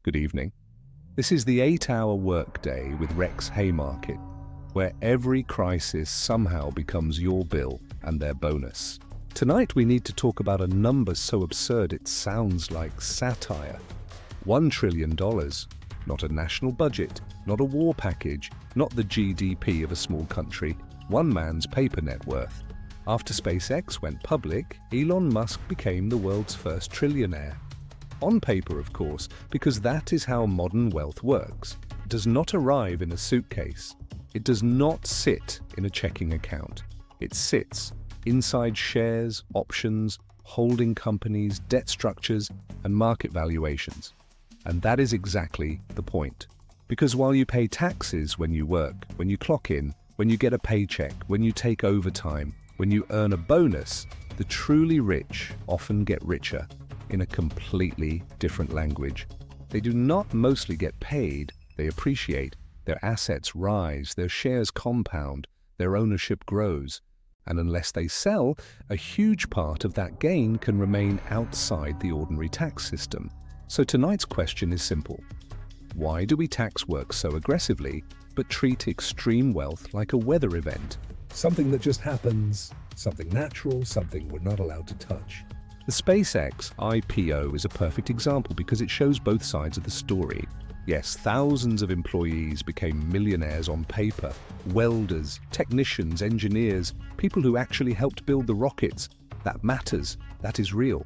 Good evening. This is the 8-hour workday with Rex Haymarket, where every crisis somehow becomes your bill and their bonus. Tonight we need to talk about a number so absurd it sounds like satire. $1 trillion. Not a national budget, not a war package, not the GDP of a small country, one man's paper net worth. After SpaceX went public, Elon Musk became the world's first trillionaire. On paper, of course, because that is how modern wealth works. It does not arrive in a suitcase. It does not sit in a checking account. It sits inside shares, options, holding companies, debt structures, and market valuations. And that is exactly the point. Because while you pay taxes when you work, when you clock in, when you get a paycheck, when you take overtime, when you earn a bonus, the truly rich often get richer in a completely different language. They do not mostly get paid, they appreciate, their assets rise, their shares compound, their ownership grows, and unless they sell, a huge part of that gain can remain outside the ordinary tax system. So tonight's question is simple. Why do we tax work so aggressively, but treat extreme wealth like a weather event? Something that just happens, something natural, something we're not allowed to touch. The SpaceX IPO is a perfect example because it shows both sides of the story. Yes, thousands of employees became millionaires on paper. Welders, technicians, engineers, people who actually helped build the rockets. That matters. That is real.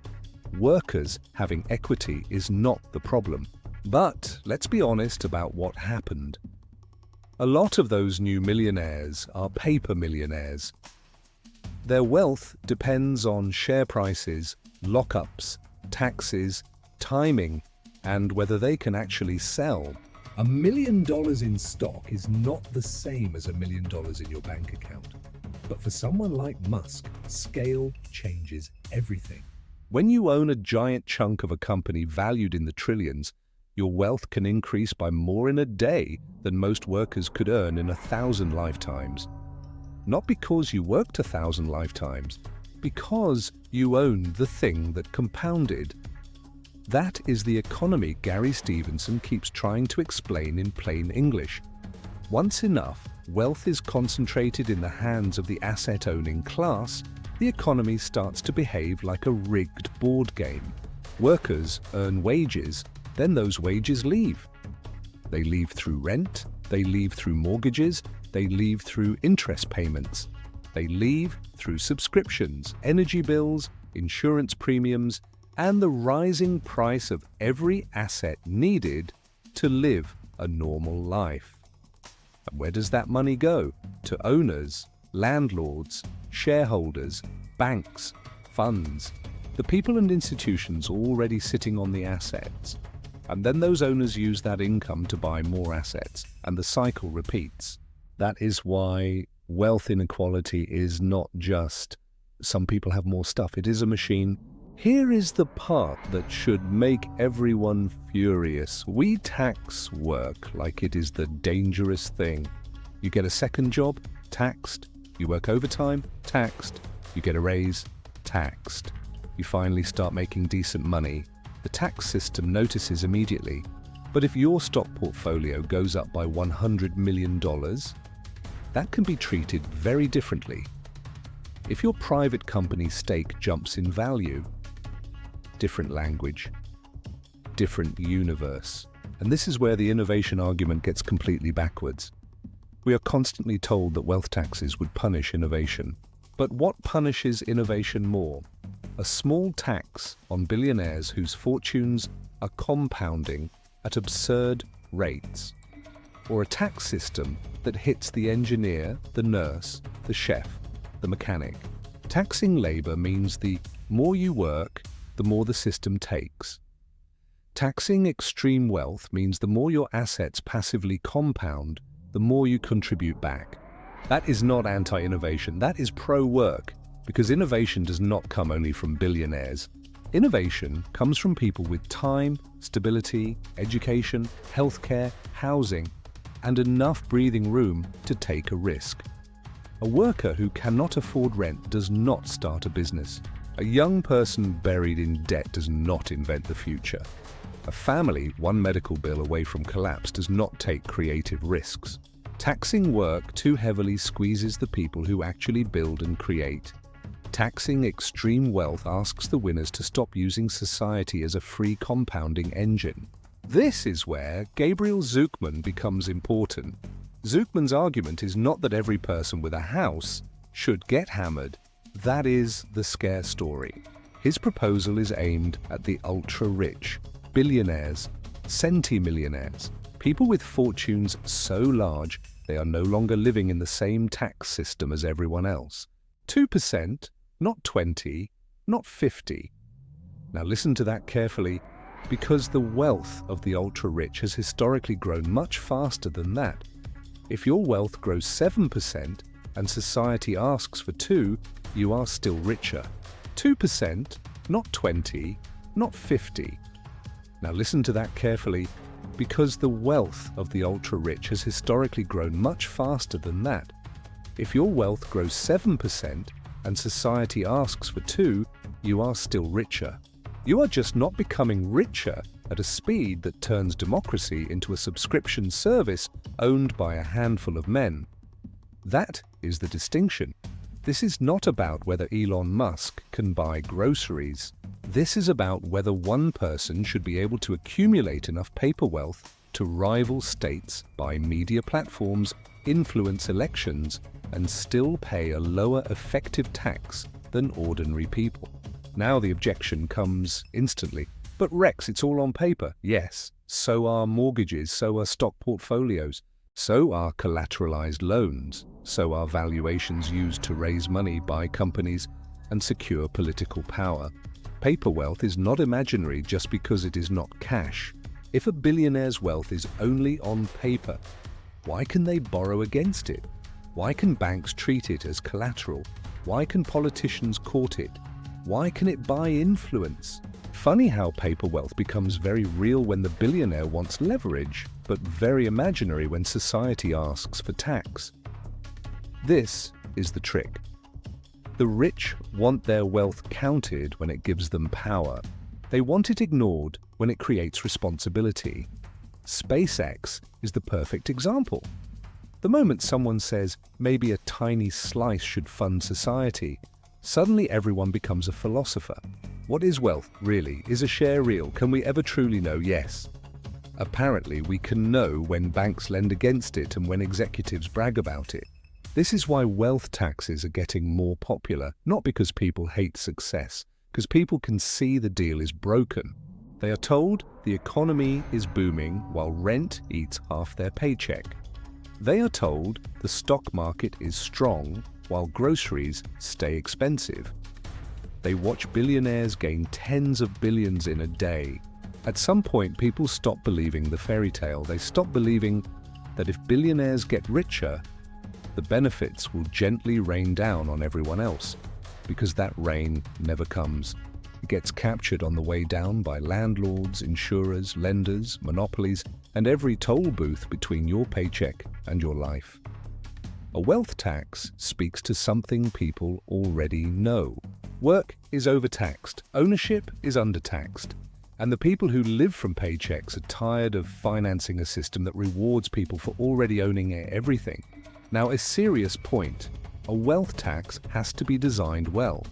Workers having equity is not the problem. But let's be honest about what happened. A lot of those new millionaires are paper millionaires. Their wealth depends on share prices, lockups, taxes, timing, and whether they can actually sell. $1 million in stock is not the same as $1 million in your bank account. But for someone like Musk, scale changes everything. When you own a giant chunk of a company valued in the trillions, your wealth can increase by more in a day than most workers could earn in 1,000 lifetimes. Not because you worked 1,000 lifetimes, because you owned the thing that compounded. That is the economy Gary Stevenson keeps trying to explain in plain English. Once enough wealth is concentrated in the hands of the asset-owning class, the economy starts to behave like a rigged board game. Workers earn wages, then those wages leave. They leave through rent, they leave through mortgages, they leave through interest payments. They leave through subscriptions, energy bills, insurance premiums, and the rising price of every asset needed to live a normal life. And where does that money go? To owners, landlords, shareholders, banks, funds, the people and institutions already sitting on the assets. And then those owners use that income to buy more assets, and the cycle repeats. That is why wealth inequality is not just some people have more stuff. It is a machine. Here is the part that should make everyone furious. We tax work like it is the dangerous thing. You get a second job, taxed. You work overtime, taxed. You get a raise, taxed. You finally start making decent money. The tax system notices immediately. But if your stock portfolio goes up by $100 million, that can be treated very differently. If your private company stake jumps in value, different language, different universe. And this is where the innovation argument gets completely backwards. We are constantly told that wealth taxes would punish innovation. But what punishes innovation more? A small tax on billionaires whose fortunes are compounding at absurd rates, or a tax system that hits the engineer, the nurse, the chef, the mechanic. Taxing labor means the more you work, the more the system takes. Taxing extreme wealth means the more your assets passively compound, the more you contribute back. That is not anti-innovation, that is pro-work, because innovation does not come only from billionaires. Innovation comes from people with time, stability, education, healthcare, housing, and enough breathing room to take a risk. A worker who cannot afford rent does not start a business. A young person buried in debt does not invent the future. A family, one medical bill away from collapse, does not take creative risks. Taxing work too heavily squeezes the people who actually build and create. Taxing extreme wealth asks the winners to stop using society as a free compounding engine. This is where Gabriel Zucman becomes important. Zucman's argument is not that every person with a house should get hammered. That is the scare story. His proposal is aimed at the ultra-rich, billionaires, centimillionaires, people with fortunes so large they are no longer living in the same tax system as everyone else. 2%, not 20, not 50. Now listen to that carefully, because the wealth of the ultra-rich has historically grown much faster than that. If your wealth grows 7% and society asks for 2%, you are still richer. 2%, not 20, not 50. Now listen to that carefully, because the wealth of the ultra-rich has historically grown much faster than that. If your wealth grows 7% and society asks for 2%, you are still richer. You are just not becoming richer at a speed that turns democracy into a subscription service owned by a handful of men. That is the distinction. This is not about whether Elon Musk can buy groceries. This is about whether one person should be able to accumulate enough paper wealth to rival states, buy media platforms, influence elections, and still pay a lower effective tax than ordinary people. Now the objection comes instantly. But Rex, it's all on paper. Yes, so are mortgages, so are stock portfolios, so are collateralized loans, so are valuations used to raise money by companies and secure political power. Paper wealth is not imaginary just because it is not cash. If a billionaire's wealth is only on paper, why can they borrow against it? Why can banks treat it as collateral? Why can politicians court it? Why can it buy influence? Funny how paper wealth becomes very real when the billionaire wants leverage, but very imaginary when society asks for tax. This is the trick. The rich want their wealth counted when it gives them power. They want it ignored when it creates responsibility. SpaceX is the perfect example. The moment someone says maybe a tiny slice should fund society, suddenly everyone becomes a philosopher. What is wealth, really? Is a share real? Can we ever truly know? Yes. Apparently, we can know when banks lend against it and when executives brag about it. This is why wealth taxes are getting more popular, not because people hate success, because people can see the deal is broken. They are told the economy is booming while rent eats half their paycheck. They are told the stock market is strong while groceries stay expensive. They watch billionaires gain tens of billions in a day. At some point, people stop believing the fairy tale. They stop believing that if billionaires get richer, the benefits will gently rain down on everyone else, because that rain never comes. It gets captured on the way down by landlords, insurers, lenders, monopolies, and every toll booth between your paycheck and your life. A wealth tax speaks to something people already know. Work is overtaxed, ownership is undertaxed, and the people who live from paychecks are tired of financing a system that rewards people for already owning everything. Now, a serious point, a wealth tax has to be designed well.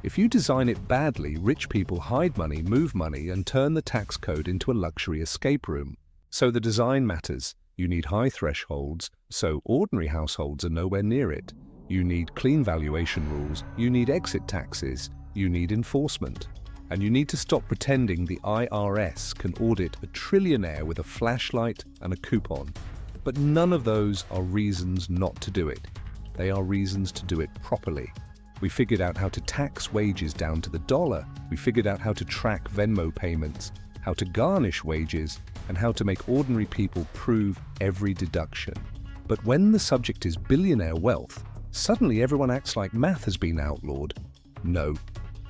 If you design it badly, rich people hide money, move money, and turn the tax code into a luxury escape room. So the design matters. You need high thresholds, so ordinary households are nowhere near it. You need clean valuation rules, you need exit taxes, you need enforcement. And you need to stop pretending the IRS can audit a trillionaire with a flashlight and a coupon. But none of those are reasons not to do it. They are reasons to do it properly. We figured out how to tax wages down to the dollar. We figured out how to track Venmo payments, how to garnish wages, and how to make ordinary people prove every deduction. But when the subject is billionaire wealth, suddenly everyone acts like math has been outlawed. No.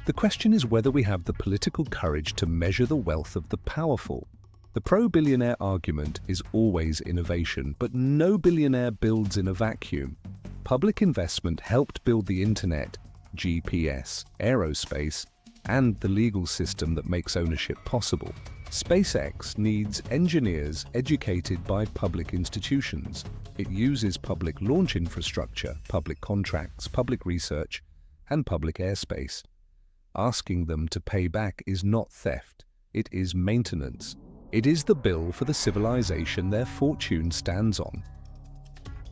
The question is whether we have the political courage to measure the wealth of the powerful. The pro-billionaire argument is always innovation, but no billionaire builds in a vacuum. Public investment helped build the internet, GPS, aerospace, and the legal system that makes ownership possible. SpaceX needs engineers educated by public institutions. It uses public launch infrastructure, public contracts, public research, and public airspace. Asking them to pay back is not theft, it is maintenance. It is the bill for the civilization their fortune stands on.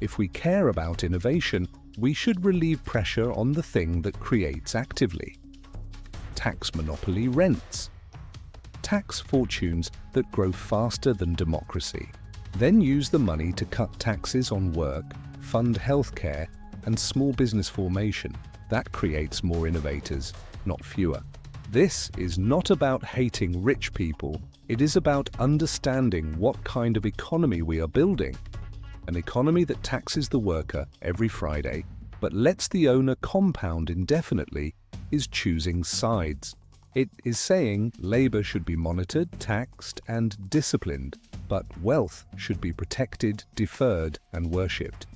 If we care about innovation, we should relieve pressure on the thing that creates actively. Tax monopoly rents. Tax fortunes that grow faster than democracy. Then use the money to cut taxes on work, fund healthcare, and small business formation. That creates more innovators, not fewer. This is not about hating rich people. It is about understanding what kind of economy we are building. An economy that taxes the worker every Friday, but lets the owner compound indefinitely, is choosing sides. It is saying labor should be monitored, taxed, and disciplined, but wealth should be protected, deferred, and worshipped.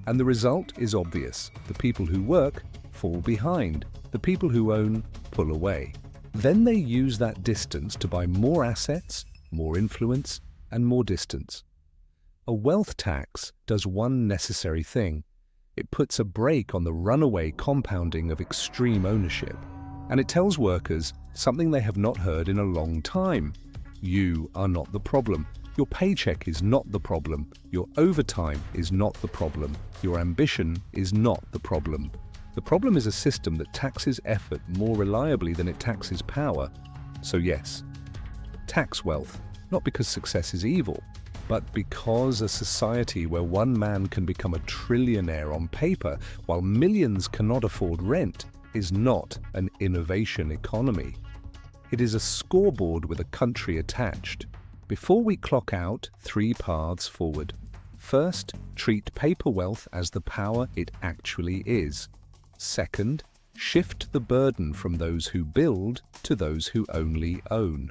And the result is obvious. The people who work fall behind. The people who own pull away. Then they use that distance to buy more assets, more influence, and more distance. A wealth tax does one necessary thing. It puts a brake on the runaway compounding of extreme ownership. And it tells workers something they have not heard in a long time. You are not the problem. Your paycheck is not the problem. Your overtime is not the problem. Your ambition is not the problem. The problem is a system that taxes effort more reliably than it taxes power. So yes, tax wealth, not because success is evil, but because a society where one man can become a trillionaire on paper while millions cannot afford rent is not an innovation economy. It is a scoreboard with a country attached. Before we clock out, 3 paths forward. First, treat paper wealth as the power it actually is. Second, shift the burden from those who build to those who only own.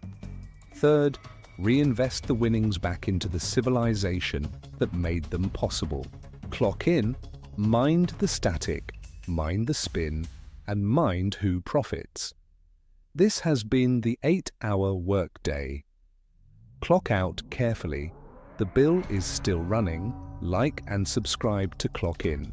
Third, reinvest the winnings back into the civilization that made them possible. Clock in, mind the static, mind the spin, and mind who profits. This has been the 8-hour workday. Clock out carefully. The bill is still running. Like and subscribe to Clock In.